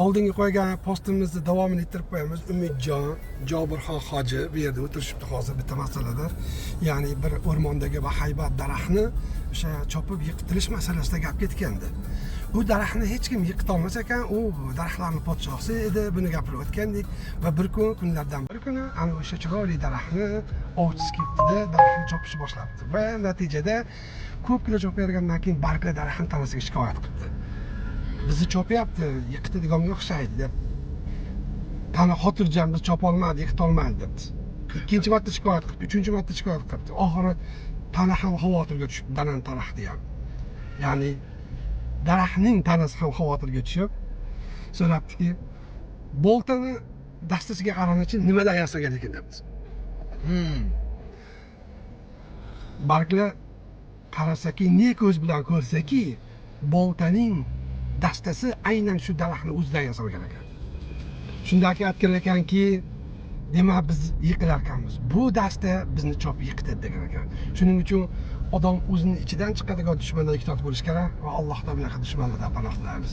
oldingi qo'ygan postimizni davomini ettirib qo'yamiz. Umidjon Jobirxon hoji bu yerda o'tirishibdi hozir bitta masalada. Ya'ni bir o'rmondagi bahaybat daraxtni o'sha chopib yiqitilish masalasida gap ketgandi. Bu daraxtni hech kim yiqita olmas ekan, u daraxtlarning podshosi edi, buni gapirib o'tgandik va bir kunlardan bir kuni ana o'sha chiroyli daraxtni ovchisi kelibdi, daraxtni chopishni boshlabdi va natijada ko'p kilo chopavergandan keyin barglar daraxtni tanasiga shikoyat qilibdi. Bizni chopyapti, yiqitadigan o'xshaydi deb. Tana xotirjam biz chopolmadik, yiqitolmadik debdi. Ikkinchi marta shikoyat qilibdi, uchinchi marta shikoyat qilibdi. Oxiri tana ham xavotirga tushib, danan daraxti ham. Ya'ni daraxtning tanasi ham xavotirga tushib, so'rabdiki, boltani dastasiga qaranichi nimadan yasagan ekan debdi. Barglar qarasaki, ne ko'z bilan ko'rsaki, boltaning dastasi aynan shu daraxtni o'zidan yasalgan ekan. Shundan keyin aytgan ekanki, demak biz yiqilar ekanmiz. Bu dasta bizni chopib yiqitadi degan ekan. Shuning uchun odam o'zining ichidan chiqadigan dushmanlarga ehtiyot bo'lish kerak va Allohdan bunaqa dushmanlardan panoh tilaymiz.